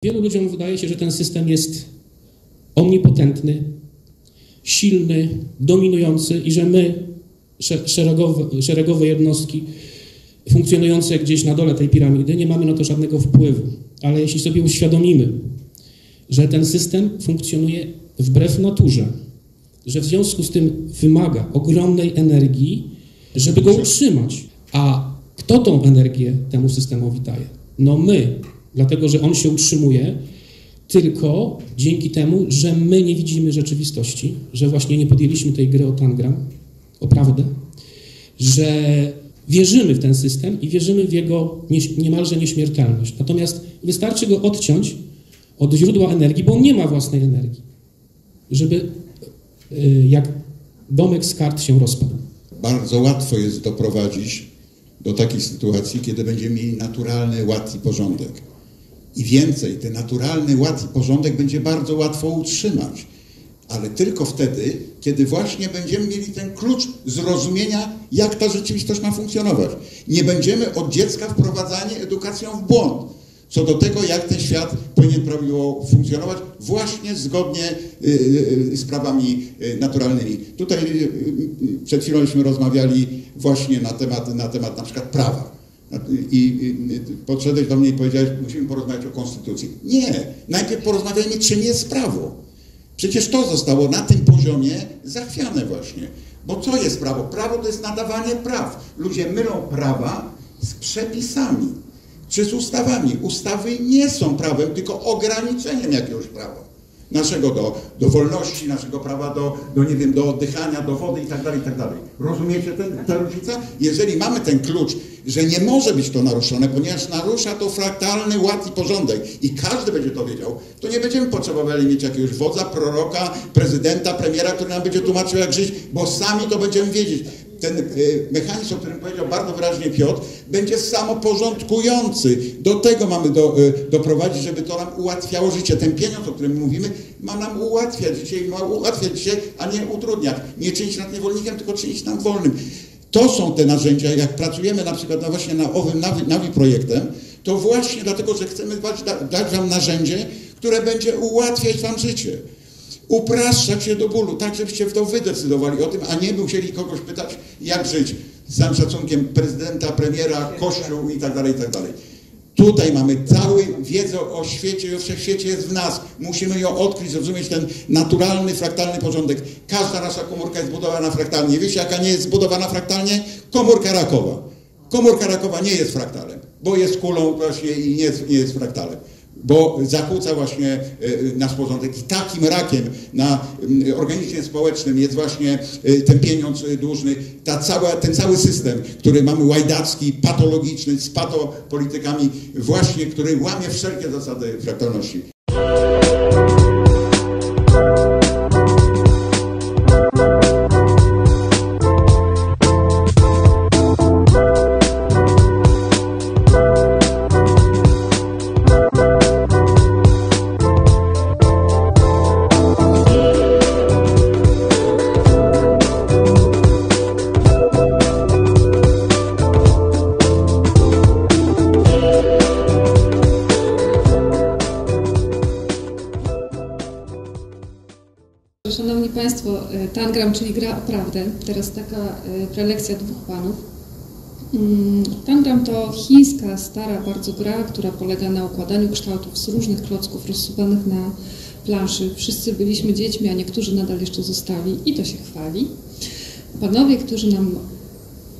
Wielu ludziom wydaje się, że ten system jest omnipotentny, silny, dominujący i że my, szeregowe jednostki funkcjonujące gdzieś na dole tej piramidy, nie mamy na to żadnego wpływu. Ale jeśli sobie uświadomimy, że ten system funkcjonuje wbrew naturze, że w związku z tym wymaga ogromnej energii, żeby go utrzymać. A kto tą energię temu systemowi daje? No my, dlatego że on się utrzymuje tylko dzięki temu, że my nie widzimy rzeczywistości, że właśnie nie podjęliśmy tej gry o tangram, o prawdę, że wierzymy w ten system i wierzymy w jego niemalże nieśmiertelność. Natomiast wystarczy go odciąć od źródła energii, bo on nie ma własnej energii, żeby jak domek z kart się rozpadł. Bardzo łatwo jest doprowadzić do takiej sytuacji, kiedy będziemy mieli naturalny ład i porządek. I więcej, ten naturalny ład i porządek będzie bardzo łatwo utrzymać, ale tylko wtedy, kiedy właśnie będziemy mieli ten klucz zrozumienia, jak ta rzeczywistość ma funkcjonować. Nie będziemy od dziecka wprowadzani edukacją w błąd, co do tego, jak ten świat powinien prawidłowo funkcjonować, właśnie zgodnie z prawami naturalnymi. Tutaj przed chwiląśmy rozmawiali właśnie na temat na przykład prawa. I podszedłeś do mnie i powiedziałeś, musimy porozmawiać o konstytucji. Nie, najpierw porozmawiajmy, czym jest prawo. Przecież to zostało na tym poziomie zachwiane właśnie. Bo co jest prawo? Prawo to jest nadawanie praw. Ludzie mylą prawa z przepisami czy z ustawami. Ustawy nie są prawem, tylko ograniczeniem jakiegoś prawa. Naszego do wolności, naszego prawa nie wiem, do oddychania, do wody i tak dalej, i tak dalej. Rozumiecie tę różnicę? Jeżeli mamy ten klucz, że nie może być to naruszone, ponieważ narusza to fraktalny ład i porządek i każdy będzie to wiedział, to nie będziemy potrzebowali mieć jakiegoś wodza, proroka, prezydenta, premiera, który nam będzie tłumaczył, jak żyć, bo sami to będziemy wiedzieć. Ten mechanizm, o którym powiedział bardzo wyraźnie Piotr, będzie samoporządkujący. Do tego mamy doprowadzić, żeby to nam ułatwiało życie. Ten pieniądz, o którym mówimy, ma nam ułatwiać dzisiaj, a nie utrudniać. Nie czynić nas niewolnikiem, tylko czynić nam wolnym. To są te narzędzia, jak pracujemy na przykład właśnie nad owym Nawi projektem, to właśnie dlatego, że chcemy dać wam narzędzie, które będzie ułatwiać wam życie. Upraszczać je do bólu, tak żebyście w to wy decydowali o tym, a nie musieli kogoś pytać, jak żyć. Z całym szacunkiem prezydenta, premiera, kościół i tak dalej, i tak dalej. Tutaj mamy całą wiedzę o świecie i o wszechświecie jest w nas. Musimy ją odkryć, zrozumieć ten naturalny, fraktalny porządek. Każda nasza komórka jest zbudowana fraktalnie. Wiecie, jaka nie jest zbudowana fraktalnie? Komórka rakowa. Komórka rakowa nie jest fraktalem, bo jest kulą właśnie i nie jest fraktalem. Bo zakłóca właśnie nasz porządek. I takim rakiem na organizmie społecznym jest właśnie ten pieniądz dłużny, ten cały system, który mamy łajdacki, patologiczny, z patopolitykami właśnie, który łamie wszelkie zasady fraktalności. Szanowni Państwo, tangram, czyli gra o prawdę. Teraz taka prelekcja dwóch panów. Tangram to chińska, stara bardzo gra, która polega na układaniu kształtów z różnych klocków rozsuwanych na planszy. Wszyscy byliśmy dziećmi, a niektórzy nadal jeszcze zostali i to się chwali. Panowie, którzy nam,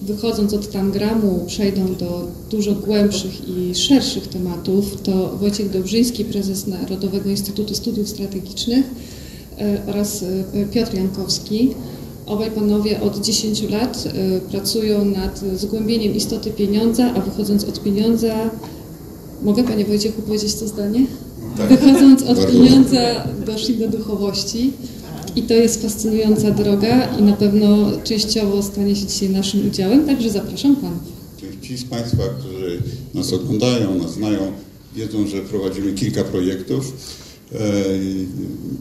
wychodząc od tangramu, przejdą do dużo głębszych i szerszych tematów, to Wojciech Dobrzyński, prezes Narodowego Instytutu Studiów Strategicznych, oraz Piotr Jankowski. Obaj panowie od 10 lat pracują nad zgłębieniem istoty pieniądza, a wychodząc od pieniądza, mogę, panie Wojciechu, powiedzieć to zdanie? Tak. Wychodząc od pieniądza doszli do duchowości i to jest fascynująca droga i na pewno częściowo stanie się dzisiaj naszym udziałem, także zapraszam panów. Ci z Państwa, którzy nas oglądają, nas znają, wiedzą, że prowadzimy kilka projektów.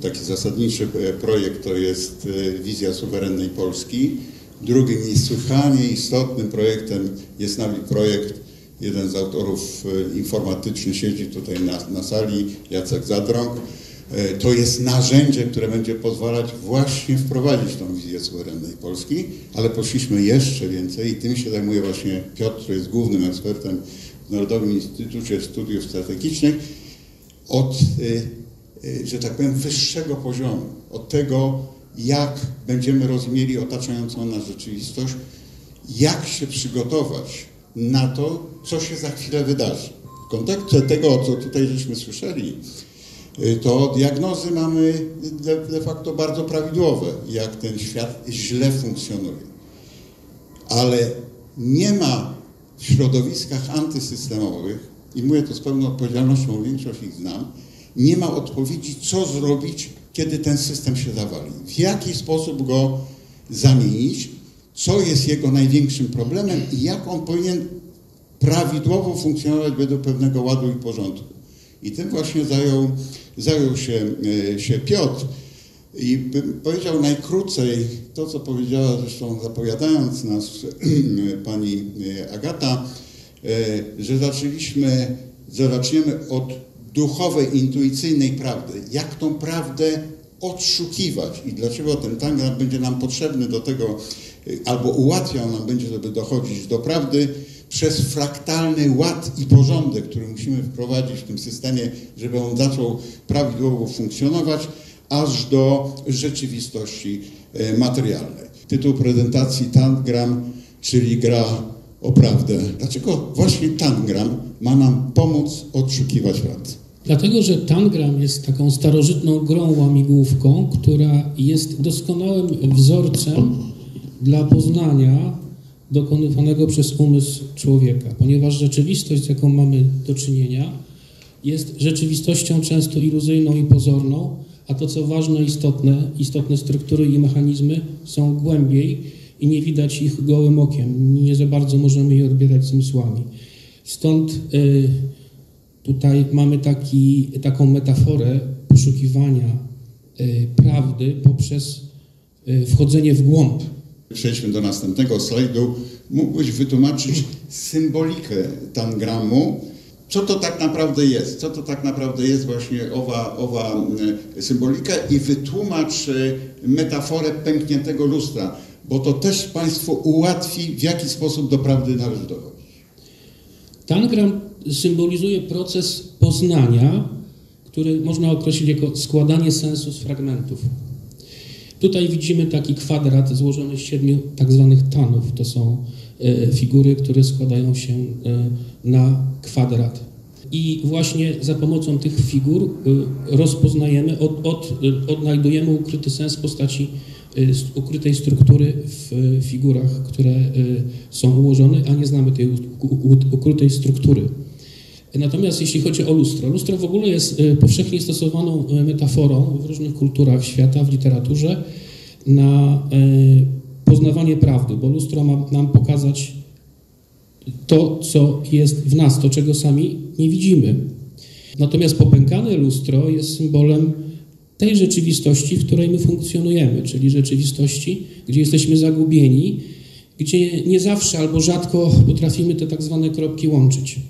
Taki zasadniczy projekt to jest wizja suwerennej Polski. Drugim niesłychanie istotnym projektem jest Nawi projekt jeden z autorów informatycznych siedzi tutaj na sali, Jacek Zadrąg. To jest narzędzie, które będzie pozwalać właśnie wprowadzić tą wizję suwerennej Polski, ale poszliśmy jeszcze więcej i tym się zajmuje właśnie Piotr, który jest głównym ekspertem w Narodowym Instytucie Studiów Strategicznych, od, że tak powiem, wyższego poziomu, od tego, jak będziemy rozumieli otaczającą nas rzeczywistość, jak się przygotować na to, co się za chwilę wydarzy. W kontekście tego, co tutaj żeśmy słyszeli, to diagnozy mamy de facto bardzo prawidłowe, jak ten świat źle funkcjonuje. Ale nie ma w środowiskach antysystemowych, i mówię to z pełną odpowiedzialnością, bo większość ich znam, nie ma odpowiedzi, co zrobić, kiedy ten system się zawali. W jaki sposób go zamienić, co jest jego największym problemem i jak on powinien prawidłowo funkcjonować według pewnego ładu i porządku. I tym właśnie zajął się Piotr. I bym powiedział najkrócej to, co powiedziała zresztą zapowiadając nas pani Agata, że zaczniemy od duchowej, intuicyjnej prawdy. Jak tą prawdę odszukiwać i dlaczego ten tangram będzie nam potrzebny do tego, albo ułatwiał nam będzie, żeby dochodzić do prawdy, przez fraktalny ład i porządek, który musimy wprowadzić w tym systemie, żeby on zaczął prawidłowo funkcjonować, aż do rzeczywistości materialnej. Tytuł prezentacji Tangram, czyli gra o prawdę. Dlaczego właśnie tangram ma nam pomóc odszukiwać prawdę? Dlatego, że tangram jest taką starożytną grą łamigłówką, która jest doskonałym wzorcem dla poznania dokonywanego przez umysł człowieka, ponieważ rzeczywistość, z jaką mamy do czynienia, jest rzeczywistością często iluzyjną i pozorną, a to, co ważne, istotne struktury i mechanizmy są głębiej i nie widać ich gołym okiem. Nie za bardzo możemy je odbierać zmysłami. Stąd tutaj mamy taką metaforę poszukiwania prawdy poprzez wchodzenie w głąb. Przejdźmy do następnego slajdu. Mógłbyś wytłumaczyć symbolikę tangramu? Co to tak naprawdę jest? Co to tak naprawdę jest właśnie owa symbolika? I wytłumacz metaforę pękniętego lustra, bo to też Państwu ułatwi, w jaki sposób do prawdy należy dochodzić. Tangram symbolizuje proces poznania, który można określić jako składanie sensu z fragmentów. Tutaj widzimy taki kwadrat złożony z 7 tak zwanych tanów. To są figury, które składają się na kwadrat. I właśnie za pomocą tych figur rozpoznajemy, odnajdujemy ukryty sens w postaci ukrytej struktury w figurach, które są ułożone, a nie znamy tej ukrytej struktury. Natomiast jeśli chodzi o lustro, lustro w ogóle jest powszechnie stosowaną metaforą w różnych kulturach świata, w literaturze na poznawanie prawdy, bo lustro ma nam pokazać to, co jest w nas, to, czego sami nie widzimy. Natomiast popękane lustro jest symbolem tej rzeczywistości, w której my funkcjonujemy, czyli rzeczywistości, gdzie jesteśmy zagubieni, gdzie nie zawsze albo rzadko potrafimy te tak zwane kropki łączyć.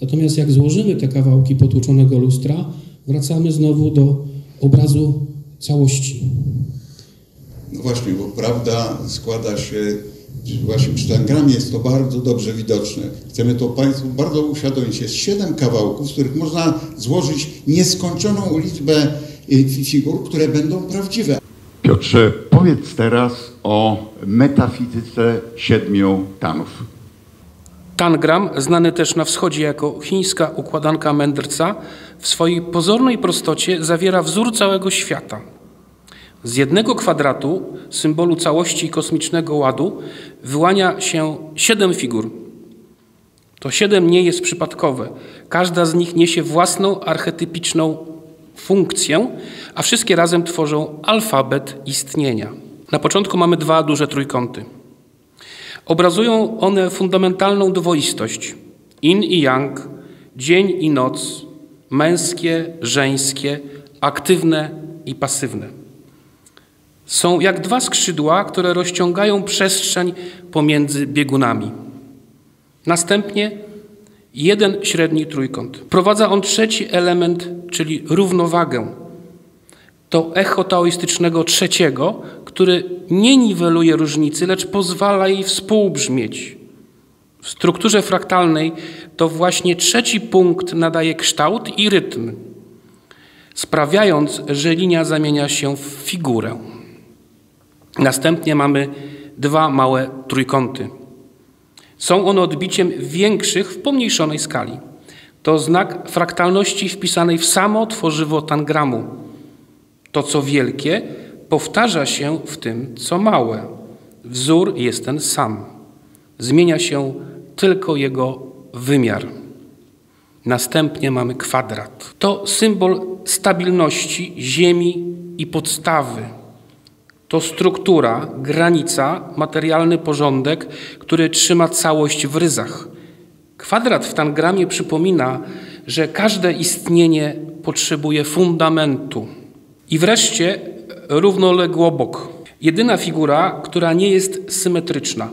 Natomiast jak złożymy te kawałki potłuczonego lustra, wracamy znowu do obrazu całości. No właśnie, bo prawda składa się, właśnie przy tangramie jest to bardzo dobrze widoczne. Chcemy to Państwu bardzo uświadomić. Jest 7 kawałków, z których można złożyć nieskończoną liczbę figur, które będą prawdziwe. Piotrze, powiedz teraz o metafizyce 7 tanów. Tangram, znany też na wschodzie jako chińska układanka mędrca, w swojej pozornej prostocie zawiera wzór całego świata. Z jednego kwadratu, symbolu całości kosmicznego ładu, wyłania się 7 figur. To 7 nie jest przypadkowe. Każda z nich niesie własną archetypiczną funkcję, a wszystkie razem tworzą alfabet istnienia. Na początku mamy 2 duże trójkąty. Obrazują one fundamentalną dwoistość, yin i yang, dzień i noc, męskie, żeńskie, aktywne i pasywne. Są jak 2 skrzydła, które rozciągają przestrzeń pomiędzy biegunami. Następnie jeden średni trójkąt. Wprowadza on trzeci element, czyli równowagę. To echo taoistycznego trzeciego, który nie niweluje różnicy, lecz pozwala jej współbrzmieć. W strukturze fraktalnej to właśnie trzeci punkt nadaje kształt i rytm, sprawiając, że linia zamienia się w figurę. Następnie mamy dwa małe trójkąty. Są one odbiciem większych w pomniejszonej skali. To znak fraktalności wpisanej w samo tworzywo tangramu. To, co wielkie, powtarza się w tym, co małe. Wzór jest ten sam. Zmienia się tylko jego wymiar. Następnie mamy kwadrat. To symbol stabilności ziemi i podstawy. To struktura, granica, materialny porządek, który trzyma całość w ryzach. Kwadrat w tangramie przypomina, że każde istnienie potrzebuje fundamentu. I wreszcie równoległobok. Jedyna figura, która nie jest symetryczna.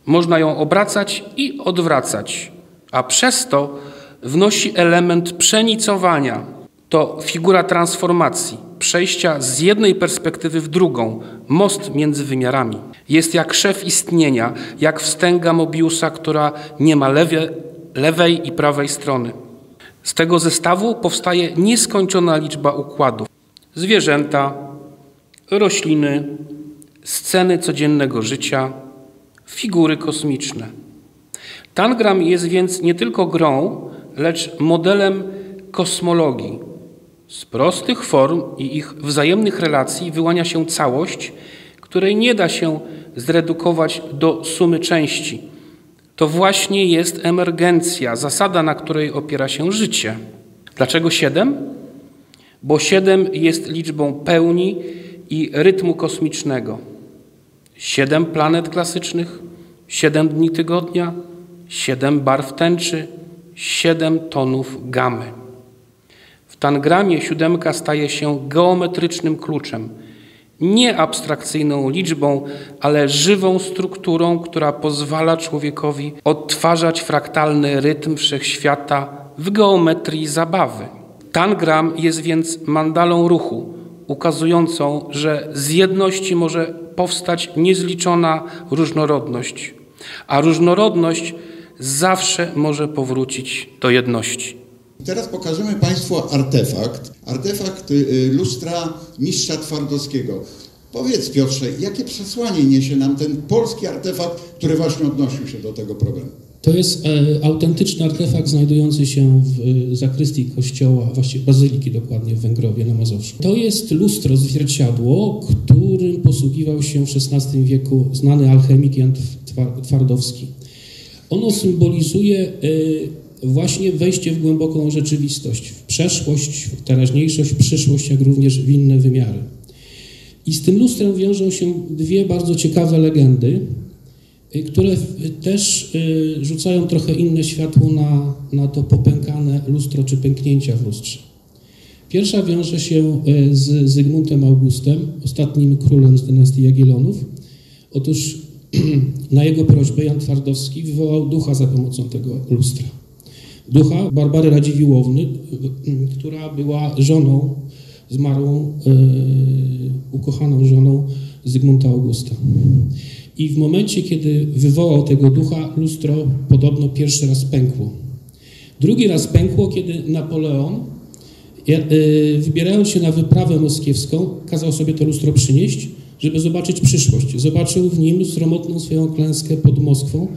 Można ją obracać i odwracać, a przez to wnosi element przenicowania. To figura transformacji, przejścia z jednej perspektywy w drugą, most między wymiarami. Jest jak szef istnienia, jak wstęga Mobiusa, która nie ma lewej i prawej strony. Z tego zestawu powstaje nieskończona liczba układów. Zwierzęta, rośliny, sceny codziennego życia, figury kosmiczne. Tangram jest więc nie tylko grą, lecz modelem kosmologii. Z prostych form i ich wzajemnych relacji wyłania się całość, której nie da się zredukować do sumy części. To właśnie jest emergencja, zasada, na której opiera się życie. Dlaczego 7? Bo 7 jest liczbą pełni i rytmu kosmicznego. 7 planet klasycznych, 7 dni tygodnia, 7 barw tęczy, 7 tonów gamy. W tangramie 7 staje się geometrycznym kluczem, nie abstrakcyjną liczbą, ale żywą strukturą, która pozwala człowiekowi odtwarzać fraktalny rytm wszechświata w geometrii zabawy. Tangram jest więc mandalą ruchu, ukazującą, że z jedności może powstać niezliczona różnorodność, a różnorodność zawsze może powrócić do jedności. Teraz pokażemy Państwu artefakt lustra mistrza Twardowskiego. Powiedz, Piotrze, jakie przesłanie niesie nam ten polski artefakt, który właśnie odnosił się do tego problemu? To jest autentyczny artefakt znajdujący się w zakrystii kościoła, właściwie bazyliki dokładnie w Węgrowie na Mazowszu. To jest lustro, zwierciadło, którym posługiwał się w XVI wieku znany alchemik Jan Twardowski. Ono symbolizuje właśnie wejście w głęboką rzeczywistość, w przeszłość, w teraźniejszość, w przyszłość, jak również w inne wymiary. I z tym lustrem wiążą się dwie bardzo ciekawe legendy, które też rzucają trochę inne światło na to popękane lustro czy pęknięcia w lustrze. Pierwsza wiąże się z Zygmuntem Augustem, ostatnim królem z dynastii Jagiellonów. Otóż na jego prośbę Jan Twardowski wywołał ducha za pomocą tego lustra. Ducha Barbary Radziwiłłowny, która była żoną, zmarłą, ukochaną żoną Zygmunta Augusta. I w momencie, kiedy wywołał tego ducha, lustro podobno pierwszy raz pękło. Drugi raz pękło, kiedy Napoleon, wybierając się na wyprawę moskiewską, kazał sobie to lustro przynieść, żeby zobaczyć przyszłość. Zobaczył w nim sromotną swoją klęskę pod Moskwą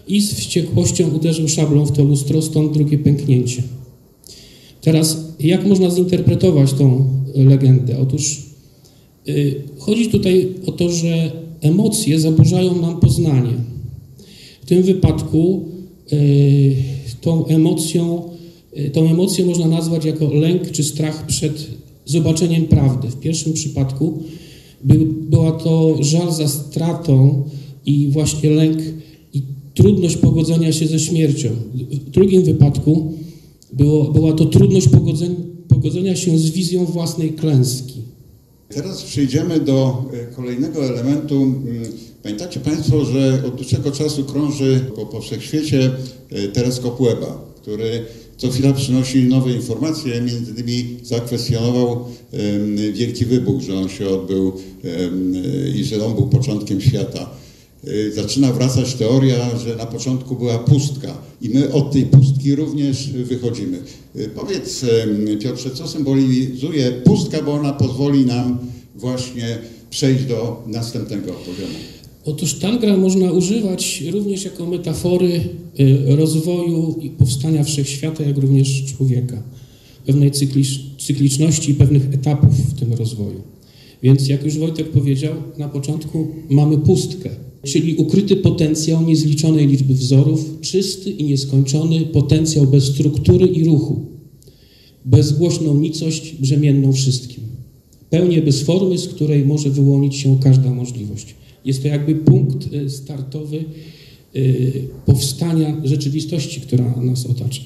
i z wściekłością uderzył szablą w to lustro, stąd drugie pęknięcie. Teraz, jak można zinterpretować tą legendę? Otóż chodzi tutaj o to, że emocje zaburzają nam poznanie. W tym wypadku tą emocję można nazwać jako lęk czy strach przed zobaczeniem prawdy. W pierwszym przypadku była to żal za stratą i właśnie lęk i trudność pogodzenia się ze śmiercią. W drugim wypadku była to trudność pogodzenia się z wizją własnej klęski. Teraz przejdziemy do kolejnego elementu. Pamiętacie Państwo, że od dłuższego czasu krąży po wszechświecie teleskop Webba, który co chwila przynosi nowe informacje, między innymi zakwestionował Wielki Wybuch, że on się odbył i że on był początkiem świata. Zaczyna wracać teoria, że na początku była pustka i my od tej pustki również wychodzimy. Powiedz, Piotrze, co symbolizuje pustka, bo ona pozwoli nam właśnie przejść do następnego poziomu. Otóż tangram można używać również jako metafory rozwoju i powstania wszechświata, jak również człowieka. Pewnej cykliczności i pewnych etapów w tym rozwoju. Więc jak już Wojtek powiedział, na początku mamy pustkę, czyli ukryty potencjał niezliczonej liczby wzorów, czysty i nieskończony potencjał bez struktury i ruchu, bezgłośną nicość brzemienną wszystkim. Pełnię bez formy, z której może wyłonić się każda możliwość. Jest to jakby punkt startowy powstania rzeczywistości, która nas otacza.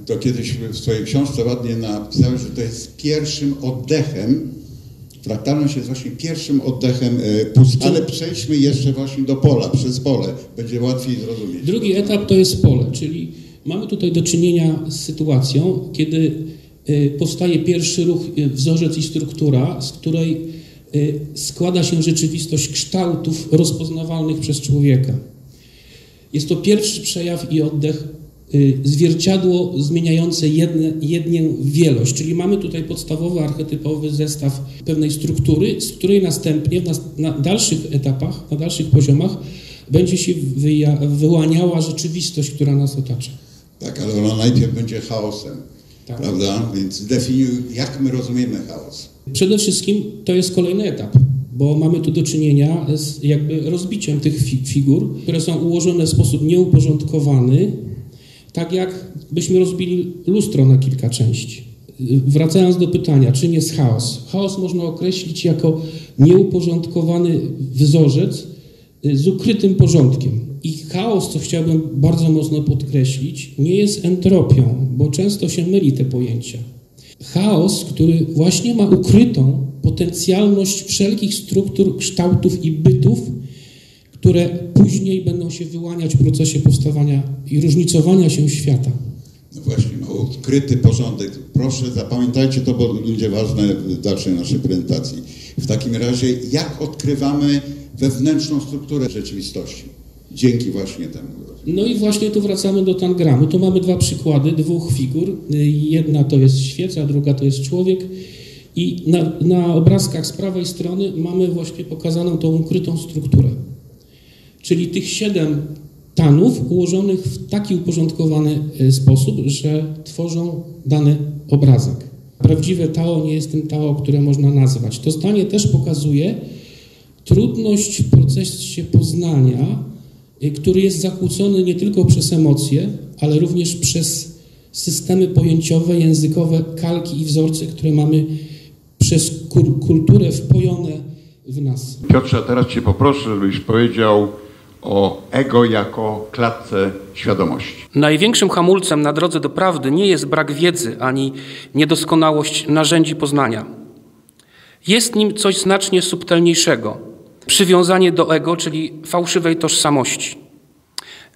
To kiedyś w swojej książce ładnie napisałeś, że to jest pierwszym oddechem, fraktalność jest właśnie pierwszym oddechem pustki. Ale przejdźmy jeszcze właśnie do pola, przez pole, będzie łatwiej zrozumieć. Drugi etap to jest pole, czyli mamy tutaj do czynienia z sytuacją, kiedy powstaje pierwszy ruch, wzorzec i struktura, z której składa się rzeczywistość kształtów rozpoznawalnych przez człowieka. Jest to pierwszy przejaw i oddech, zwierciadło zmieniające jednię w wielość, czyli mamy tutaj podstawowy, archetypowy zestaw pewnej struktury, z której następnie na dalszych etapach, na dalszych poziomach będzie się wyłaniała rzeczywistość, która nas otacza. Tak, ale ona najpierw będzie chaosem, tak. Prawda? Więc definiuj, jak my rozumiemy chaos. Przede wszystkim to jest kolejny etap, bo mamy tu do czynienia z jakby rozbiciem tych figur, które są ułożone w sposób nieuporządkowany, tak jak byśmy rozbili lustro na kilka części. Wracając do pytania, czym jest chaos? Chaos można określić jako nieuporządkowany wzorzec z ukrytym porządkiem. I chaos, co chciałbym bardzo mocno podkreślić, nie jest entropią, bo często się myli te pojęcia. Chaos, który właśnie ma ukrytą potencjalność wszelkich struktur, kształtów i bytów, które później będą się wyłaniać w procesie powstawania i różnicowania się świata. No właśnie, ukryty porządek. Proszę, zapamiętajcie to, bo będzie ważne w dalszej naszej prezentacji. W takim razie, jak odkrywamy wewnętrzną strukturę rzeczywistości? Dzięki właśnie temu. No i właśnie tu wracamy do tangramu. Tu mamy dwa przykłady, dwóch figur. Jedna to jest świeca, druga to jest człowiek. I na obrazkach z prawej strony mamy właśnie pokazaną tą ukrytą strukturę. Czyli tych 7 tanów ułożonych w taki uporządkowany sposób, że tworzą dany obrazek. Prawdziwe Tao nie jest tym Tao, które można nazwać. To zdanie też pokazuje trudność w procesie poznania, który jest zakłócony nie tylko przez emocje, ale również przez systemy pojęciowe, językowe, kalki i wzorce, które mamy przez kulturę wpojone w nas. Piotrze, a teraz Cię poproszę, żebyś powiedział o ego jako klatce świadomości. Największym hamulcem na drodze do prawdy nie jest brak wiedzy ani niedoskonałość narzędzi poznania. Jest nim coś znacznie subtelniejszego. Przywiązanie do ego, czyli fałszywej tożsamości.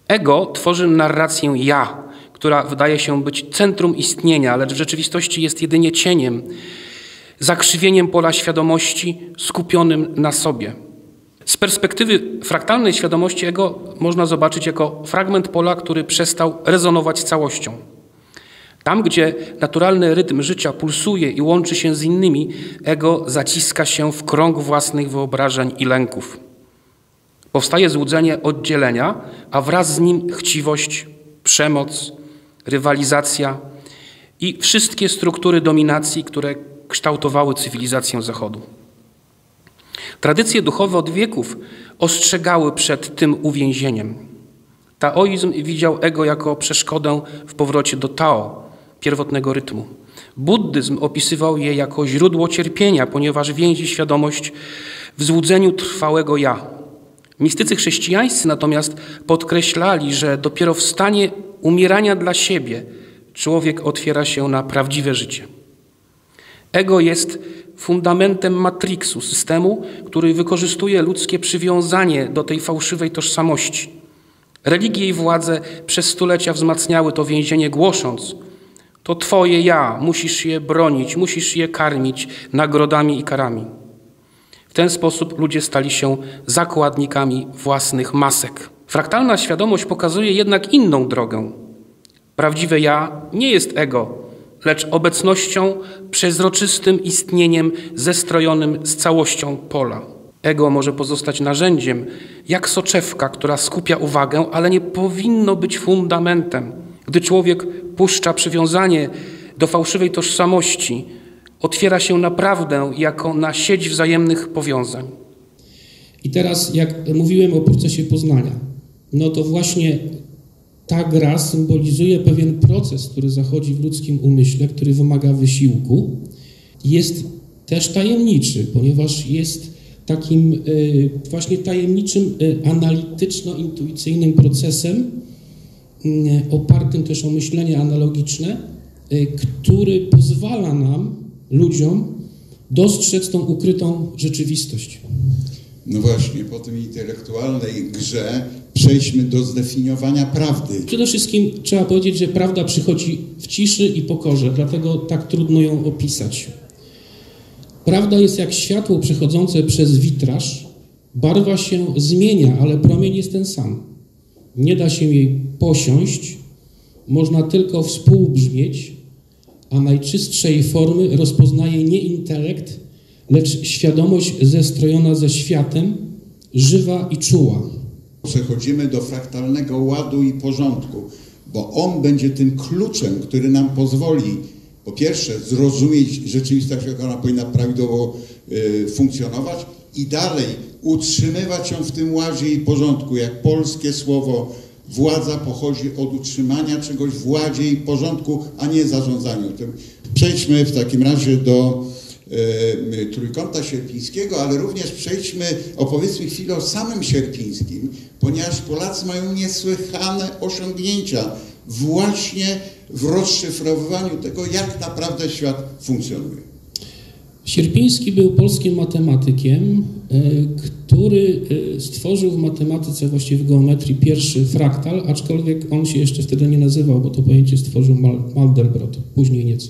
Ego tworzy narrację ja, która wydaje się być centrum istnienia, lecz w rzeczywistości jest jedynie cieniem, zakrzywieniem pola świadomości skupionym na sobie. Z perspektywy fraktalnej świadomości ego można zobaczyć jako fragment pola, który przestał rezonować z całością. Tam, gdzie naturalny rytm życia pulsuje i łączy się z innymi, ego zaciska się w krąg własnych wyobrażeń i lęków. Powstaje złudzenie oddzielenia, a wraz z nim chciwość, przemoc, rywalizacja i wszystkie struktury dominacji, które kształtowały cywilizację Zachodu. Tradycje duchowe od wieków ostrzegały przed tym uwięzieniem. Taoizm widział ego jako przeszkodę w powrocie do Tao, pierwotnego rytmu. Buddyzm opisywał je jako źródło cierpienia, ponieważ więzi świadomość w złudzeniu trwałego ja. Mistycy chrześcijańscy natomiast podkreślali, że dopiero w stanie umierania dla siebie człowiek otwiera się na prawdziwe życie. Ego jest fundamentem matriksu, systemu, który wykorzystuje ludzkie przywiązanie do tej fałszywej tożsamości. Religie i władze przez stulecia wzmacniały to więzienie, głosząc: to twoje ja, musisz je bronić, musisz je karmić nagrodami i karami. W ten sposób ludzie stali się zakładnikami własnych masek. Fraktalna świadomość pokazuje jednak inną drogę. Prawdziwe ja nie jest ego, lecz obecnością, przezroczystym istnieniem zestrojonym z całością pola. Ego może pozostać narzędziem, jak soczewka, która skupia uwagę, ale nie powinno być fundamentem. Gdy człowiek puszcza przywiązanie do fałszywej tożsamości, otwiera się na prawdę jako na sieć wzajemnych powiązań. I teraz, jak mówiłem o procesie poznania, no to właśnie ta gra symbolizuje pewien proces, który zachodzi w ludzkim umyśle, który wymaga wysiłku. Jest też tajemniczy, ponieważ jest takim właśnie tajemniczym, analityczno-intuicyjnym procesem, opartym też o myślenie analogiczne, który pozwala nam, ludziom, dostrzec tą ukrytą rzeczywistość. No właśnie, po tej intelektualnej grze przejdźmy do zdefiniowania prawdy. Przede wszystkim trzeba powiedzieć, że prawda przychodzi w ciszy i pokorze, dlatego tak trudno ją opisać. Prawda jest jak światło przechodzące przez witraż. Barwa się zmienia, ale promień jest ten sam. Nie da się jej posiąść, można tylko współbrzmieć, a najczystszej formy rozpoznaje nie intelekt, lecz świadomość zestrojona ze światem, żywa i czuła. Przechodzimy do fraktalnego ładu i porządku, bo on będzie tym kluczem, który nam pozwoli, po pierwsze, zrozumieć rzeczywistość, jak ona powinna prawidłowo funkcjonować, i dalej utrzymywać ją w tym ładzie i porządku. Jak polskie słowo władza pochodzi od utrzymania czegoś w ładzie i porządku, a nie zarządzaniu tym. Przejdźmy w takim razie do Trójkąta Sierpińskiego, ale również opowiedzmy chwilę o samym Sierpińskim, ponieważ Polacy mają niesłychane osiągnięcia właśnie w rozszyfrowywaniu tego, jak naprawdę świat funkcjonuje. Sierpiński był polskim matematykiem, który stworzył w matematyce, właściwie w geometrii, pierwszy fraktal, aczkolwiek on się jeszcze wtedy nie nazywał, bo to pojęcie stworzył Mandelbrot, później nieco.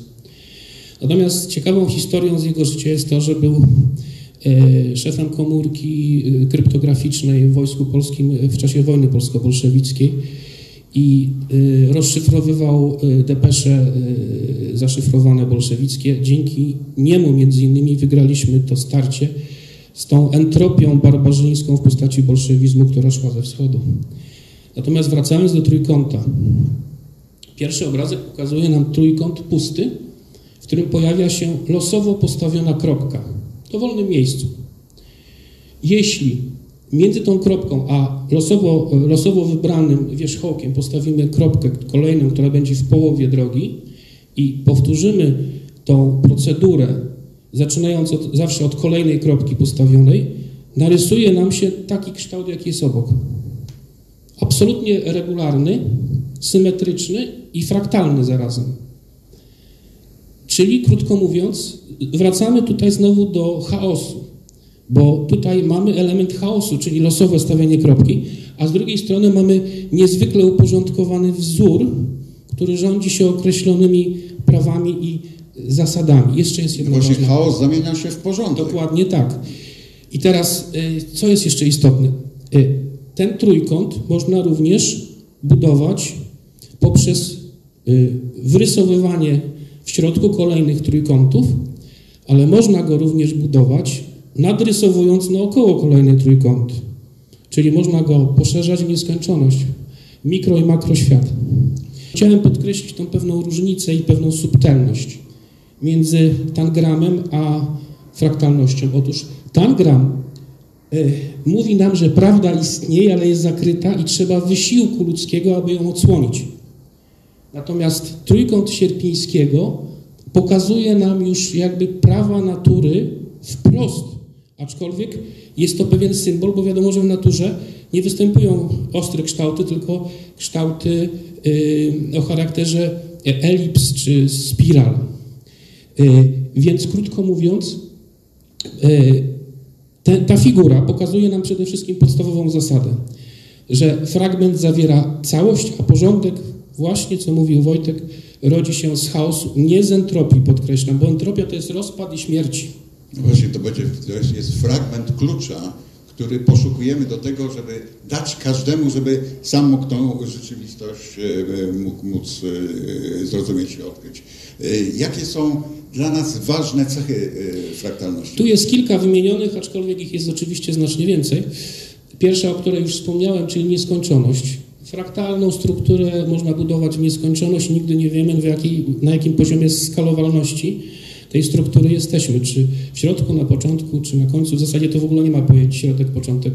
Natomiast ciekawą historią z jego życia jest to, że był szefem komórki kryptograficznej w Wojsku Polskim w czasie wojny polsko-bolszewickiej i rozszyfrowywał depesze zaszyfrowane bolszewickie. Dzięki niemu między innymi wygraliśmy to starcie z tą entropią barbarzyńską w postaci bolszewizmu, która szła ze wschodu. Natomiast wracając do trójkąta. Pierwszy obrazek pokazuje nam trójkąt pusty, w którym pojawia się losowo postawiona kropka w dowolnym miejscu. Jeśli między tą kropką a losowo wybranym wierzchołkiem postawimy kropkę kolejną, która będzie w połowie drogi i powtórzymy tą procedurę, zaczynając zawsze od kolejnej kropki postawionej, narysuje nam się taki kształt, jaki jest obok. Absolutnie regularny, symetryczny i fraktalny zarazem. Czyli, krótko mówiąc, wracamy tutaj znowu do chaosu, bo tutaj mamy element chaosu, czyli losowe stawianie kropki, a z drugiej strony mamy niezwykle uporządkowany wzór, który rządzi się określonymi prawami i zasadami. Jeszcze jest jedno właśnie ważne. Chaos zamienia się w porządek. Dokładnie tak. I teraz, co jest jeszcze istotne? Ten trójkąt można również budować poprzez wyrysowywanie w środku kolejnych trójkątów, ale można go również budować nadrysowując naokoło kolejny trójkąt. Czyli można go poszerzać w nieskończoność. Mikro i makroświat. Chciałem podkreślić tą pewną różnicę i pewną subtelność między tangramem a fraktalnością. Otóż tangram mówi nam, że prawda istnieje, ale jest zakryta i trzeba wysiłku ludzkiego, aby ją odsłonić. Natomiast trójkąt Sierpińskiego pokazuje nam już jakby prawa natury wprost, aczkolwiek jest to pewien symbol, bo wiadomo, że w naturze nie występują ostre kształty, tylko kształty o charakterze elips czy spiral. Więc krótko mówiąc, Ta figura pokazuje nam przede wszystkim podstawową zasadę, że fragment zawiera całość, a porządek, właśnie co mówił Wojtek, rodzi się z chaosu, nie z entropii, podkreślam, bo entropia to jest rozpad i śmierć. No właśnie, to jest fragment klucza, który poszukujemy do tego, żeby dać każdemu, żeby sam mógł tą rzeczywistość móc zrozumieć i odkryć. Jakie są dla nas ważne cechy fraktalności? Tu jest kilka wymienionych, aczkolwiek ich jest oczywiście znacznie więcej. Pierwsza, o której już wspomniałem, czyli nieskończoność. Fraktalną strukturę można budować w nieskończoność, nigdy nie wiemy, na jakim poziomie skalowalności tej struktury jesteśmy. Czy w środku, na początku, czy na końcu. W zasadzie to w ogóle nie ma pojęcia środek, początek,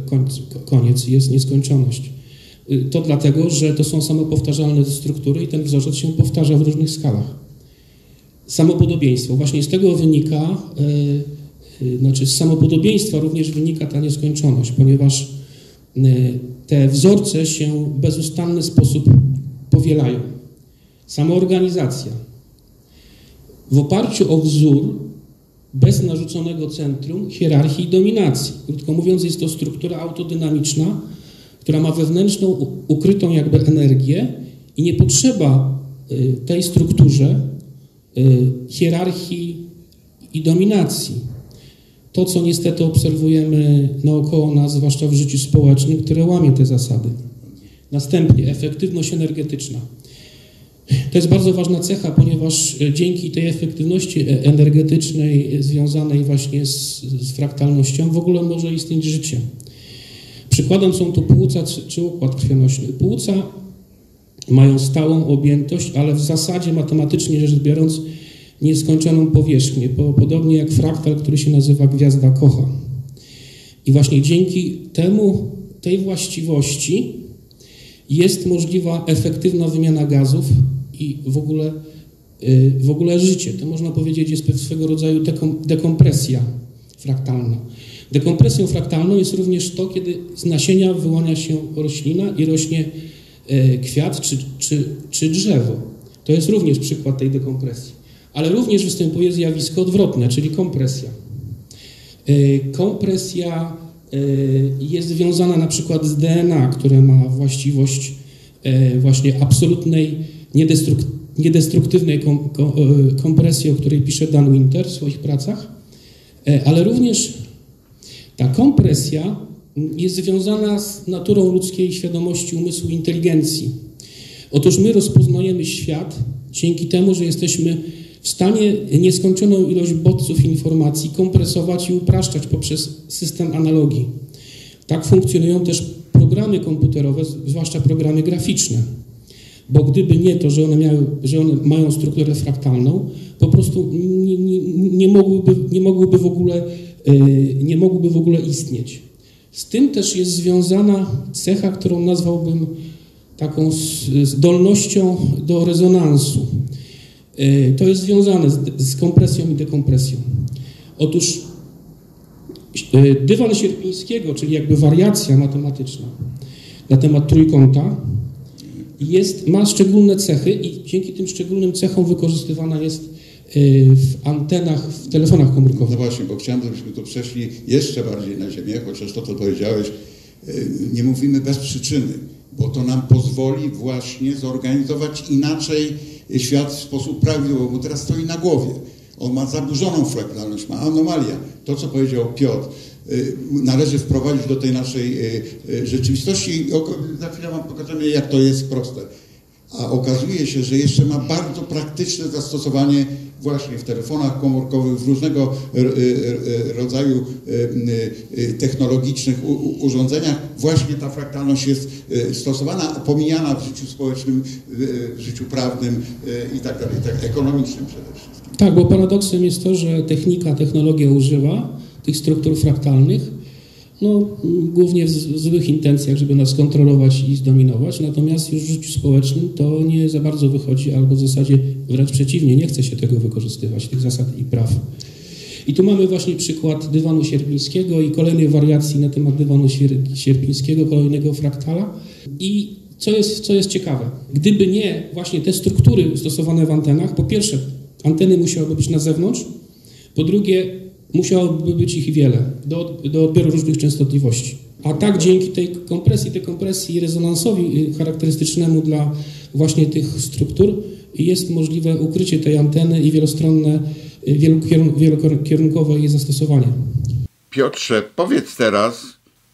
koniec. Jest nieskończoność. To dlatego, że to są samopowtarzalne struktury i ten wzorzec się powtarza w różnych skalach. Samopodobieństwo. Właśnie z tego wynika, z samopodobieństwa również wynika ta nieskończoność, ponieważ te wzorce się w bezustanny sposób powielają. Samoorganizacja. W oparciu o wzór, bez narzuconego centrum, hierarchii i dominacji. Krótko mówiąc, jest to struktura autodynamiczna, która ma wewnętrzną, ukrytą jakby energię i nie potrzeba tej strukturze hierarchii i dominacji. To, co niestety obserwujemy naokoło nas, zwłaszcza w życiu społecznym, które łamie te zasady. Następnie efektywność energetyczna. To jest bardzo ważna cecha, ponieważ dzięki tej efektywności energetycznej związanej właśnie z fraktalnością w ogóle może istnieć życie. Przykładem są to płuca czy układ krwionośny. Płuca mają stałą objętość, ale w zasadzie matematycznie rzecz biorąc nieskończoną powierzchnię, podobnie jak fraktal, który się nazywa gwiazda Kocha. I właśnie dzięki tej właściwości jest możliwa efektywna wymiana gazów i w ogóle życie. To można powiedzieć jest swego rodzaju dekompresja fraktalna. Dekompresją fraktalną jest również to, kiedy z nasienia wyłania się roślina i rośnie kwiat czy drzewo. To jest również przykład tej dekompresji. Ale również występuje zjawisko odwrotne, czyli kompresja. Kompresja jest związana na przykład z DNA, które ma właściwość właśnie absolutnej, niedestruktywnej kompresji, o której pisze Dan Winter w swoich pracach, ale również ta kompresja jest związana z naturą ludzkiej świadomości, umysłu, inteligencji. Otóż my rozpoznajemy świat dzięki temu, że jesteśmy w stanie nieskończoną ilość bodźców informacji kompresować i upraszczać poprzez system analogii. Tak funkcjonują też programy komputerowe, zwłaszcza programy graficzne. Bo gdyby nie to, że one mają strukturę fraktalną, po prostu nie mogłyby w ogóle istnieć. Z tym też jest związana cecha, którą nazwałbym taką zdolnością do rezonansu. To jest związane z kompresją i dekompresją. Otóż dywan Sierpińskiego, czyli jakby wariacja matematyczna na temat trójkąta, ma szczególne cechy i dzięki tym szczególnym cechom wykorzystywana jest w antenach, w telefonach komórkowych. No właśnie, bo chciałem, żebyśmy tu przeszli jeszcze bardziej na ziemię, chociaż to, co powiedziałeś, nie mówimy bez przyczyny, bo to nam pozwoli właśnie zorganizować inaczej świat w sposób prawidłowy, bo teraz stoi na głowie. On ma zaburzoną fraktalność, ma anomalię. To, co powiedział Piotr, należy wprowadzić do tej naszej rzeczywistości. Za chwilę wam pokażemy, jak to jest proste. A okazuje się, że jeszcze ma bardzo praktyczne zastosowanie właśnie w telefonach komórkowych, w różnego rodzaju technologicznych urządzeniach. Właśnie ta fraktalność jest stosowana, pomijana w życiu społecznym, w życiu prawnym i tak dalej, tak ekonomicznym przede wszystkim. Tak, bo paradoksem jest to, że technologia używa tych struktur fraktalnych, głównie w złych intencjach, żeby nas kontrolować i zdominować, natomiast już w życiu społecznym to nie za bardzo wychodzi, albo w zasadzie wręcz przeciwnie, nie chce się tego wykorzystywać, tych zasad i praw. I tu mamy właśnie przykład dywanu sierpińskiego i kolejnej wariacji na temat dywanu sierpińskiego, kolejnego fraktala. I co jest ciekawe, gdyby nie właśnie te struktury stosowane w antenach, po pierwsze, anteny musiałyby być na zewnątrz, po drugie, Musiałoby być ich wiele do odbioru różnych częstotliwości. A tak dzięki tej dekompresji i rezonansowi charakterystycznemu dla właśnie tych struktur jest możliwe ukrycie tej anteny i wielostronne, wielokierunkowe jej zastosowanie. Piotrze, powiedz teraz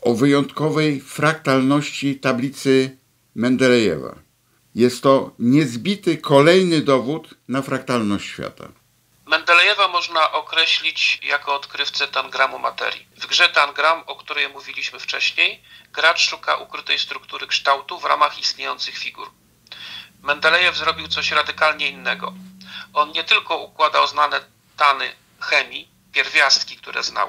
o wyjątkowej fraktalności tablicy Mendelejewa. Jest to niezbity kolejny dowód na fraktalność świata. Mendelejewa można określić jako odkrywcę tangramu materii. W grze tangram, o której mówiliśmy wcześniej, gracz szuka ukrytej struktury kształtu w ramach istniejących figur. Mendelejew zrobił coś radykalnie innego. On nie tylko układał znane tany chemii, pierwiastki, które znał.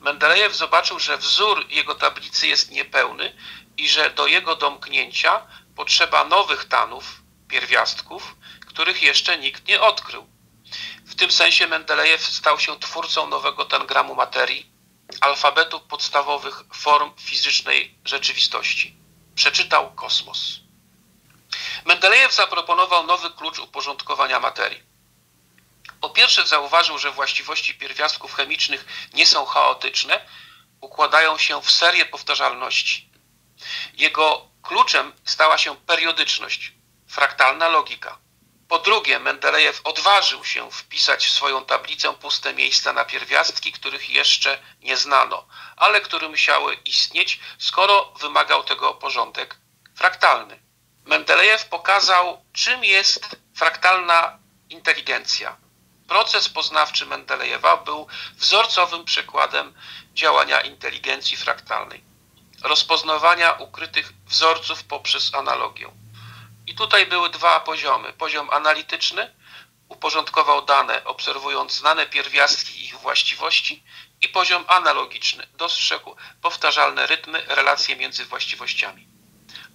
Mendelejew zobaczył, że wzór jego tablicy jest niepełny i że do jego domknięcia potrzeba nowych tanów, pierwiastków, których jeszcze nikt nie odkrył. W tym sensie Mendelejew stał się twórcą nowego tangramu materii, alfabetu podstawowych form fizycznej rzeczywistości. Przeczytał kosmos. Mendelejew zaproponował nowy klucz uporządkowania materii. Po pierwsze zauważył, że właściwości pierwiastków chemicznych nie są chaotyczne, układają się w serię powtarzalności. Jego kluczem stała się periodyczność, fraktalna logika. Po drugie, Mendelejew odważył się wpisać w swoją tablicę puste miejsca na pierwiastki, których jeszcze nie znano, ale które musiały istnieć, skoro wymagał tego porządek fraktalny. Mendelejew pokazał, czym jest fraktalna inteligencja. Proces poznawczy Mendelejewa był wzorcowym przykładem działania inteligencji fraktalnej, rozpoznawania ukrytych wzorców poprzez analogię. I tutaj były dwa poziomy. Poziom analityczny uporządkował dane, obserwując znane pierwiastki i ich właściwości, i poziom analogiczny dostrzegł powtarzalne rytmy, relacje między właściwościami.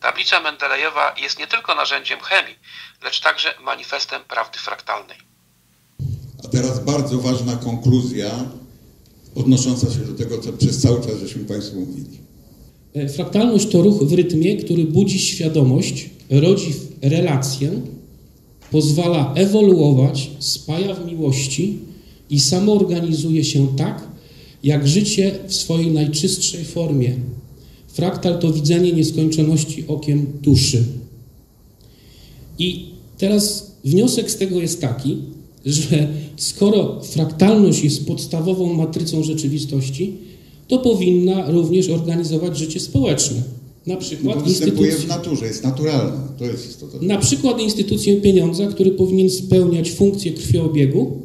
Tablica Mendelejewa jest nie tylko narzędziem chemii, lecz także manifestem prawdy fraktalnej. A teraz bardzo ważna konkluzja odnosząca się do tego, co przez cały czas żeśmy Państwu mówili. Fraktalność to ruch w rytmie, który budzi świadomość, rodzi relację, pozwala ewoluować, spaja w miłości i samoorganizuje się tak, jak życie w swojej najczystszej formie. Fraktal to widzenie nieskończoności okiem duszy. I teraz wniosek z tego jest taki, że skoro fraktalność jest podstawową matrycą rzeczywistości, to powinna również organizować życie społeczne. Na przykład występuje w naturze, jest naturalne. To jest istota. Na przykład instytucję pieniądza, który powinien spełniać funkcję krwiobiegu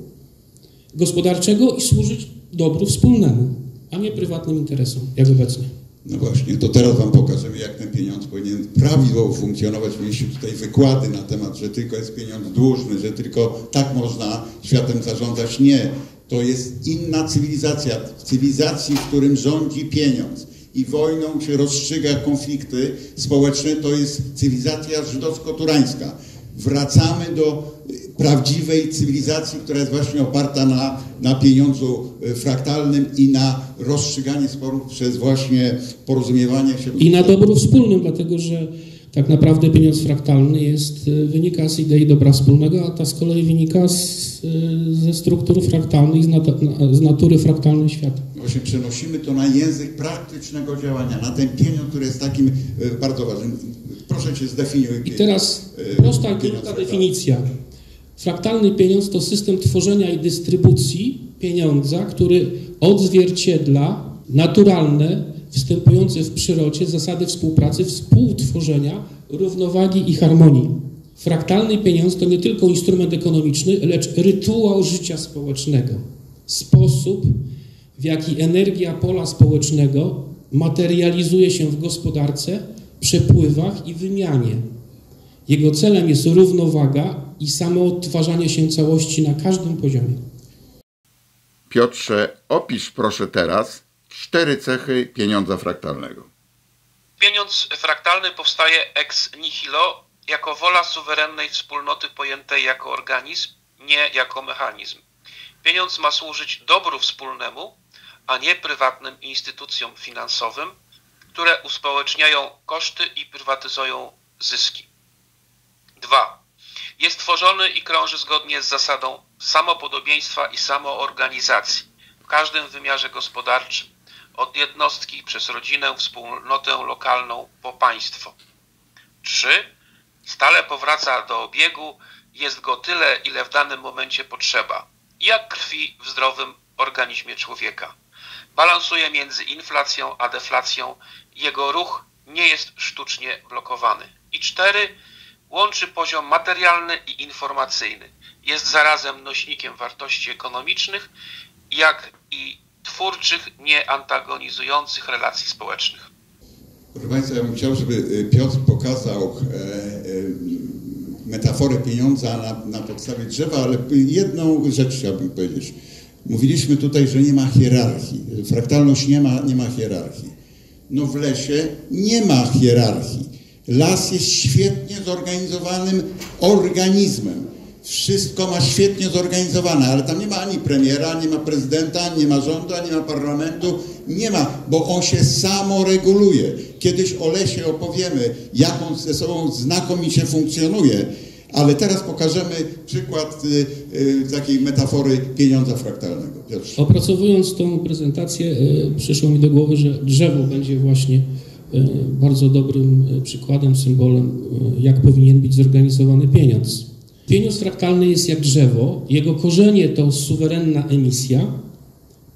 gospodarczego i służyć dobru wspólnemu, a nie prywatnym interesom, jak obecnie. No właśnie, to teraz Wam pokażemy, jak ten pieniądz powinien prawidłowo funkcjonować. Mieliśmy tutaj wykłady na temat, że tylko jest pieniądz dłużny, że tylko tak można światem zarządzać. Nie, to jest inna cywilizacja. W cywilizacji, w którym rządzi pieniądz i wojną się rozstrzyga konflikty społeczne, to jest cywilizacja żydowsko-turańska. Wracamy do prawdziwej cywilizacji, która jest właśnie oparta na pieniądzu fraktalnym i na rozstrzyganie sporów przez właśnie porozumiewanie się. I na dobru wspólnym, dlatego że tak naprawdę pieniądz fraktalny wynika z idei dobra wspólnego, a ta z kolei wynika ze struktur fraktalnych, z natury fraktalnej świata. Właśnie przenosimy to na język praktycznego działania, na ten pieniądz, który jest takim bardzo ważnym. Proszę Cię, zdefiniuj. I teraz prosta i krótka definicja. Fraktalny pieniądz to system tworzenia i dystrybucji pieniądza, który odzwierciedla naturalne, występujące w przyrodzie zasady współpracy, współtworzenia, równowagi i harmonii. Fraktalny pieniądz to nie tylko instrument ekonomiczny, lecz rytuał życia społecznego. Sposób, w jaki energia pola społecznego materializuje się w gospodarce, przepływach i wymianie. Jego celem jest równowaga i samoodtwarzanie się całości na każdym poziomie. Piotrze, opisz proszę teraz 4 cechy pieniądza fraktalnego. Pieniądz fraktalny powstaje ex nihilo jako wola suwerennej wspólnoty pojętej jako organizm, nie jako mechanizm. Pieniądz ma służyć dobru wspólnemu, a nie prywatnym instytucjom finansowym, które uspołeczniają koszty i prywatyzują zyski. 2. Jest tworzony i krąży zgodnie z zasadą samopodobieństwa i samoorganizacji. w każdym wymiarze gospodarczym, od jednostki przez rodzinę, wspólnotę lokalną po państwo. 3. Stale powraca do obiegu, jest go tyle, ile w danym momencie potrzeba, jak krwi w zdrowym organizmie człowieka. Balansuje między inflacją a deflacją, jego ruch nie jest sztucznie blokowany. I 4. Łączy poziom materialny i informacyjny. Jest zarazem nośnikiem wartości ekonomicznych, jak i twórczych, nie antagonizujących relacji społecznych. Proszę Państwa, ja bym chciał, żeby Piotr pokazał metaforę pieniądza na podstawie drzewa, ale jedną rzecz chciałbym powiedzieć. Mówiliśmy tutaj, że nie ma hierarchii. Fraktalność nie ma hierarchii. No w lesie nie ma hierarchii. Las jest świetnie zorganizowanym organizmem. Wszystko ma świetnie zorganizowane, ale tam nie ma ani premiera, nie ma prezydenta, nie ma rządu, nie ma parlamentu. Nie ma, bo on się samoreguluje. Kiedyś o lesie opowiemy, jak on ze sobą znakomicie funkcjonuje. Ale teraz pokażemy przykład takiej metafory pieniądza fraktalnego. Piotrze. Opracowując tą prezentację, przyszło mi do głowy, że drzewo będzie właśnie bardzo dobrym przykładem, symbolem, jak powinien być zorganizowany pieniądz. Pieniądz fraktalny jest jak drzewo, jego korzenie to suwerenna emisja,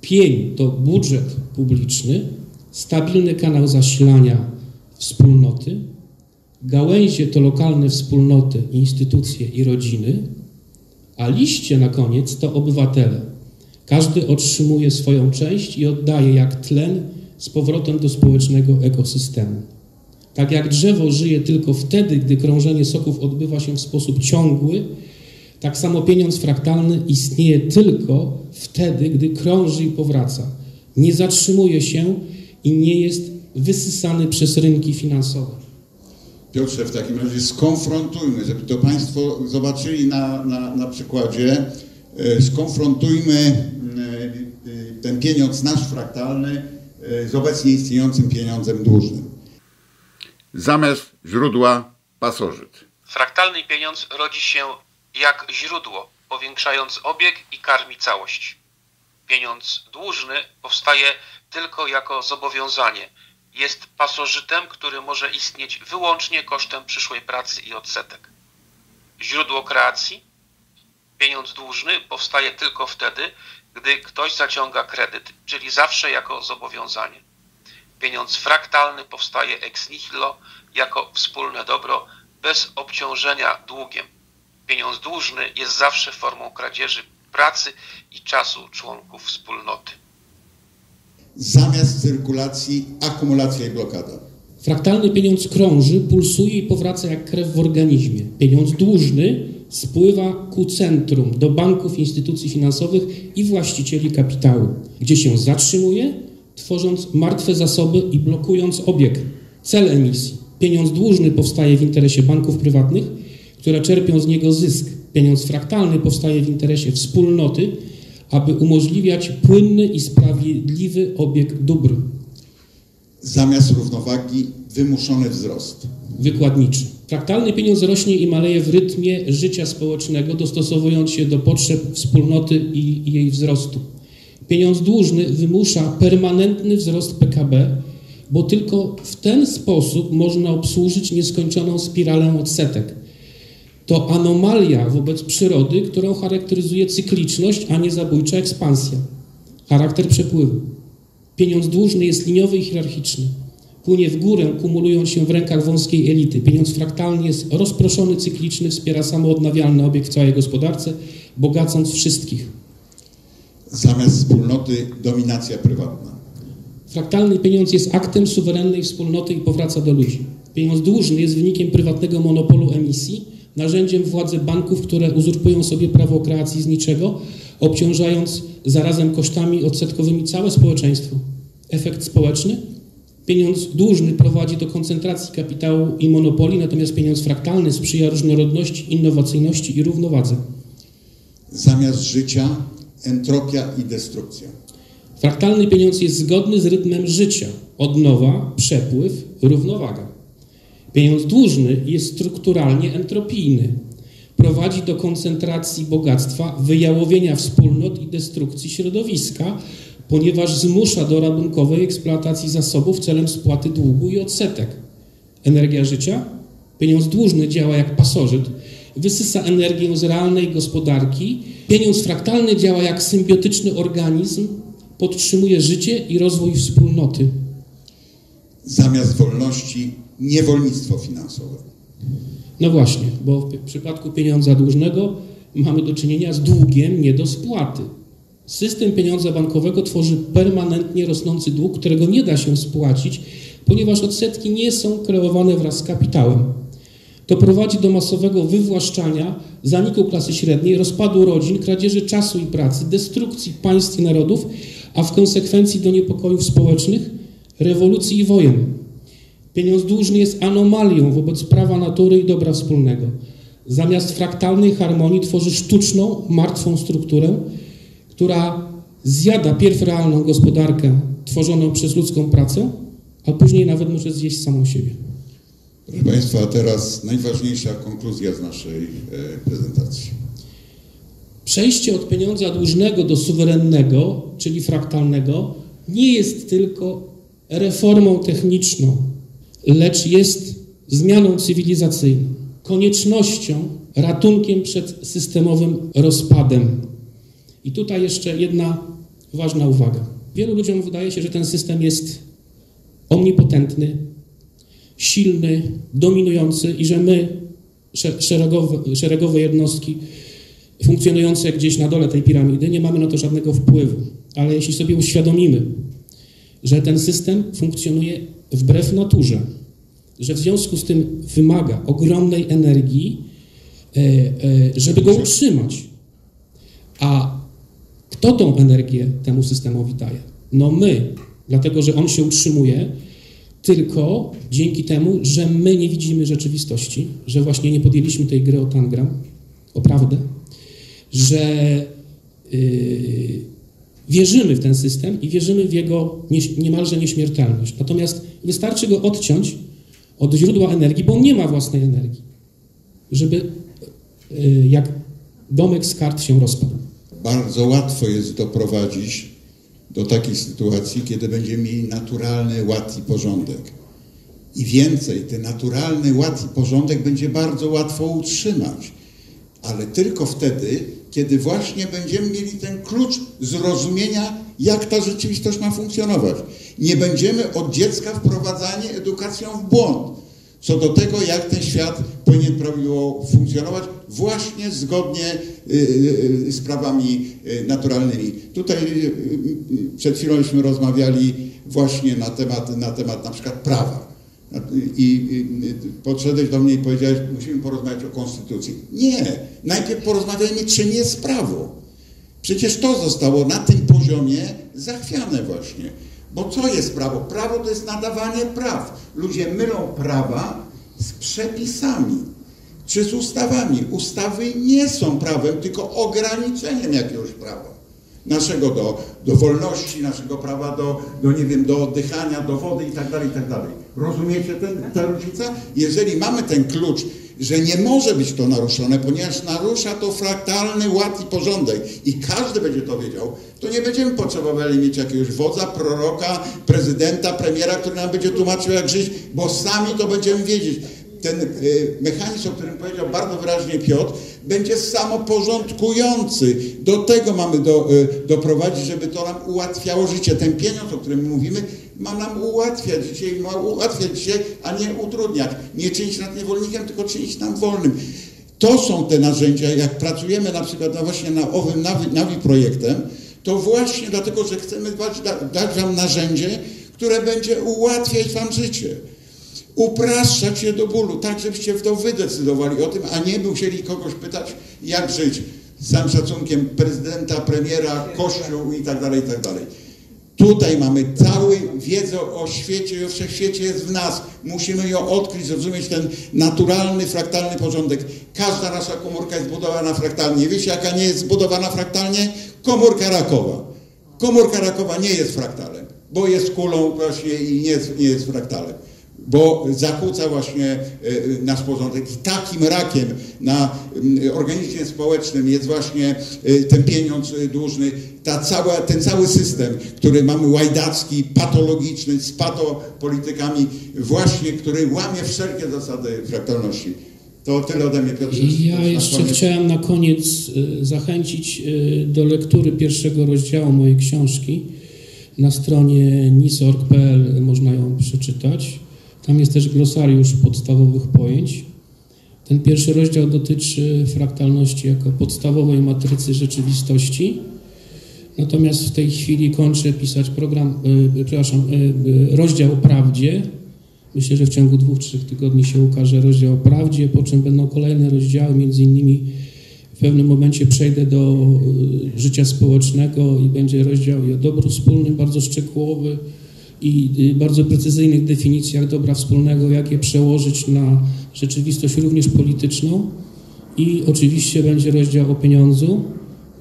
pień to budżet publiczny, stabilny kanał zasilania wspólnoty, gałęzie to lokalne wspólnoty, instytucje i rodziny, a liście na koniec to obywatele. Każdy otrzymuje swoją część i oddaje jak tlen z powrotem do społecznego ekosystemu. Tak jak drzewo żyje tylko wtedy, gdy krążenie soków odbywa się w sposób ciągły, tak samo pieniądz fraktalny istnieje tylko wtedy, gdy krąży i powraca. Nie zatrzymuje się i nie jest wysysany przez rynki finansowe. Piotrze, w takim razie skonfrontujmy, żeby to Państwo zobaczyli na przykładzie, skonfrontujmy ten pieniądz nasz fraktalny z obecnie istniejącym pieniądzem dłużnym. Zamiast źródła pasożyt. Fraktalny pieniądz rodzi się jak źródło, powiększając obieg i karmi całość. Pieniądz dłużny powstaje tylko jako zobowiązanie. Jest pasożytem, który może istnieć wyłącznie kosztem przyszłej pracy i odsetek. Źródło kreacji? Pieniądz dłużny powstaje tylko wtedy, gdy ktoś zaciąga kredyt, czyli zawsze jako zobowiązanie. Pieniądz fraktalny powstaje ex nihilo jako wspólne dobro bez obciążenia długiem. Pieniądz dłużny jest zawsze formą kradzieży pracy i czasu członków wspólnoty. Zamiast cyrkulacji, akumulacja i blokada. Fraktalny pieniądz krąży, pulsuje i powraca jak krew w organizmie. Pieniądz dłużny spływa ku centrum, do banków, instytucji finansowych i właścicieli kapitału, gdzie się zatrzymuje, tworząc martwe zasoby i blokując obieg. Cel emisji. Pieniądz dłużny powstaje w interesie banków prywatnych, które czerpią z niego zysk. Pieniądz fraktalny powstaje w interesie wspólnoty, aby umożliwiać płynny i sprawiedliwy obieg dóbr. Zamiast równowagi wymuszony wzrost. Wykładniczy. Fraktalny pieniądz rośnie i maleje w rytmie życia społecznego, dostosowując się do potrzeb wspólnoty i jej wzrostu. Pieniądz dłużny wymusza permanentny wzrost PKB, bo tylko w ten sposób można obsłużyć nieskończoną spiralę odsetek. To anomalia wobec przyrody, którą charakteryzuje cykliczność, a nie zabójcza ekspansja. Charakter przepływu. Pieniądz dłużny jest liniowy i hierarchiczny. Płynie w górę, kumulując się w rękach wąskiej elity. Pieniądz fraktalny jest rozproszony, cykliczny, wspiera samoodnawialny obieg w całej gospodarce, bogacąc wszystkich. Zamiast wspólnoty dominacja prywatna. Fraktalny pieniądz jest aktem suwerennej wspólnoty i powraca do ludzi. Pieniądz dłużny jest wynikiem prywatnego monopolu emisji, narzędziem władzy banków, które uzurpują sobie prawo kreacji z niczego, obciążając zarazem kosztami odsetkowymi całe społeczeństwo. Efekt społeczny? Pieniądz dłużny prowadzi do koncentracji kapitału i monopoli, natomiast pieniądz fraktalny sprzyja różnorodności, innowacyjności i równowadze. Zamiast życia entropia i destrukcja. Fraktalny pieniądz jest zgodny z rytmem życia. Odnowa, przepływ, równowaga. Pieniądz dłużny jest strukturalnie entropijny. prowadzi do koncentracji bogactwa, wyjałowienia wspólnot i destrukcji środowiska, ponieważ zmusza do rabunkowej eksploatacji zasobów celem spłaty długu i odsetek. Energia życia, pieniądz dłużny działa jak pasożyt, wysysa energię z realnej gospodarki. Pieniądz fraktalny działa jak symbiotyczny organizm, podtrzymuje życie i rozwój wspólnoty. Zamiast wolności niewolnictwo finansowe. No właśnie, bo w przypadku pieniądza dłużnego mamy do czynienia z długiem nie do spłaty. System pieniądza bankowego tworzy permanentnie rosnący dług, którego nie da się spłacić, ponieważ odsetki nie są kreowane wraz z kapitałem. To prowadzi do masowego wywłaszczania, zaniku klasy średniej, rozpadu rodzin, kradzieży czasu i pracy, destrukcji państw i narodów, a w konsekwencji do niepokojów społecznych, rewolucji i wojen. Pieniądz dłużny jest anomalią wobec prawa natury i dobra wspólnego. Zamiast fraktalnej harmonii tworzy sztuczną, martwą strukturę, która zjada pierw realną gospodarkę tworzoną przez ludzką pracę, a później nawet może zjeść samą siebie. Proszę Państwa, a teraz najważniejsza konkluzja z naszej prezentacji. Przejście od pieniądza dłużnego do suwerennego, czyli fraktalnego, nie jest tylko reformą techniczną, lecz jest zmianą cywilizacyjną, koniecznością, ratunkiem przed systemowym rozpadem. I tutaj jeszcze jedna ważna uwaga. Wielu ludziom wydaje się, że ten system jest omnipotentny, silny, dominujący i że my, szeregowe jednostki funkcjonujące gdzieś na dole tej piramidy, nie mamy na to żadnego wpływu. Ale jeśli sobie uświadomimy, że ten system funkcjonuje wbrew naturze, że w związku z tym wymaga ogromnej energii, żeby go utrzymać. A kto tą energię temu systemowi daje? No my, dlatego że on się utrzymuje tylko dzięki temu, że my nie widzimy rzeczywistości, że właśnie nie podjęliśmy tej gry o tangram, o prawdę, że wierzymy w ten system i wierzymy w jego niemalże nieśmiertelność. Natomiast wystarczy go odciąć od źródła energii, bo on nie ma własnej energii, żeby jak domek z kart się rozpadł. Bardzo łatwo jest doprowadzić do takiej sytuacji, kiedy będziemy mieli naturalny ład i porządek. I więcej, ten naturalny ład i porządek będzie bardzo łatwo utrzymać, ale tylko wtedy, kiedy właśnie będziemy mieli ten klucz zrozumienia, jak ta rzeczywistość ma funkcjonować. Nie będziemy od dziecka wprowadzani edukacją w błąd, co do tego, jak ten świat powinien prawidłowo funkcjonować, właśnie zgodnie z prawami naturalnymi. Tutaj przed chwiląśmy rozmawiali właśnie na temat na przykład prawa. I podszedłeś do mnie i powiedziałeś, musimy porozmawiać o konstytucji. Nie, najpierw porozmawiajmy, czym jest prawo. Przecież to zostało na tym poziomie zachwiane właśnie. Bo co jest prawo? Prawo to jest nadawanie praw. Ludzie mylą prawa z przepisami czy z ustawami. Ustawy nie są prawem, tylko ograniczeniem jakiegoś prawa. Naszego do wolności, naszego prawa do oddychania, do wody i tak dalej, i tak dalej. Rozumiecie tę różnicę? Jeżeli mamy ten klucz, że nie może być to naruszone, ponieważ narusza to fraktalny ład i porządek i każdy będzie to wiedział, to nie będziemy potrzebowali mieć jakiegoś wodza, proroka, prezydenta, premiera, który nam będzie tłumaczył, jak żyć, bo sami to będziemy wiedzieć. Ten mechanizm, o którym powiedział bardzo wyraźnie Piotr, będzie samoporządkujący. Do tego mamy doprowadzić, żeby to nam ułatwiało życie. Ten pieniądz, o którym mówimy, ma nam ułatwiać życie, a nie utrudniać. Nie czynić nas niewolnikiem, tylko czynić nam wolnym. To są te narzędzia, jak pracujemy na przykład właśnie na owym Nawi projektem, to właśnie dlatego, że chcemy dać wam narzędzie, które będzie ułatwiać wam życie. Upraszczać je do bólu, tak żebyście wy decydowali o tym, a nie musieli kogoś pytać, jak żyć. Z całym szacunkiem prezydenta, premiera, kościół i tak dalej, i tak dalej. Tutaj mamy całą wiedzę o świecie i o wszechświecie jest w nas. Musimy ją odkryć, zrozumieć ten naturalny, fraktalny porządek. Każda nasza komórka jest zbudowana fraktalnie. Wiecie, jaka nie jest zbudowana fraktalnie? Komórka rakowa. Komórka rakowa nie jest fraktalem, bo jest kulą właśnie i nie jest fraktalem. bo zakłóca właśnie nasz porządek. I takim rakiem na organizmie społecznym jest właśnie ten pieniądz dłużny, ten cały system, który mamy łajdacki, patologiczny, z patopolitykami właśnie, który łamie wszelkie zasady fraktalności. To tyle ode mnie, Piotrze. Ja jeszcze chciałem na koniec zachęcić do lektury pierwszego rozdziału mojej książki. Na stronie nis.org.pl można ją przeczytać. Tam jest też glosariusz podstawowych pojęć. Ten pierwszy rozdział dotyczy fraktalności jako podstawowej matrycy rzeczywistości. Natomiast w tej chwili kończę pisać rozdział o prawdzie. Myślę, że w ciągu 2-3 tygodni się ukaże rozdział o prawdzie, po czym będą kolejne rozdziały, między innymi w pewnym momencie przejdę do życia społecznego i będzie rozdział o dobru wspólnym, bardzo szczegółowy i bardzo precyzyjnych definicjach dobra wspólnego, jak je przełożyć na rzeczywistość również polityczną. I oczywiście będzie rozdział o pieniądzu,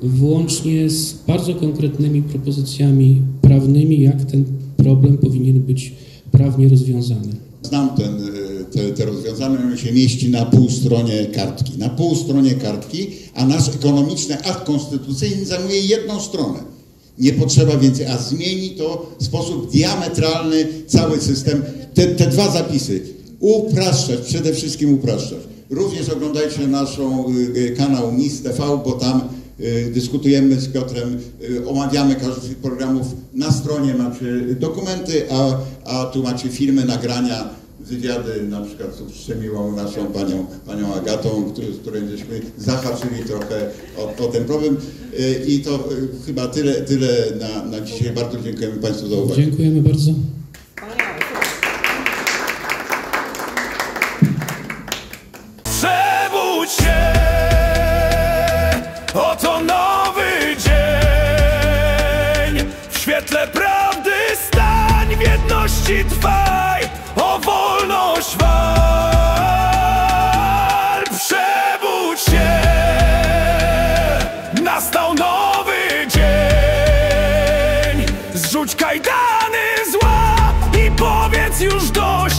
włącznie z bardzo konkretnymi propozycjami prawnymi, jak ten problem powinien być prawnie rozwiązany. Znam te rozwiązania, ono się mieści na półstronie kartki. Na półstronie kartki, a nasz ekonomiczny akt konstytucyjny zajmuje 1 stronę. Nie potrzeba więcej, a zmieni to w sposób diametralny cały system. Te 2 zapisy. Upraszczać, przede wszystkim upraszczać. Również oglądajcie naszą kanał NIS TV, bo tam dyskutujemy z Piotrem, omawiamy każdy z tych programów. Na stronie macie dokumenty, a tu macie filmy, nagrania, wywiady, na przykład z Przemiłą, naszą panią Agatą, z której żeśmy zahaczyli trochę o ten problem. I to chyba tyle na dzisiaj. Bardzo dziękujemy Państwu za uwagę. Dziękujemy bardzo. Przebudź się, oto nowy dzień. W świetle prawdy stań, w jedności trwaj, o wolność wal. Przebudź się, nastał nowy dzień. Zrzuć kajdany zła i powiedz już dość.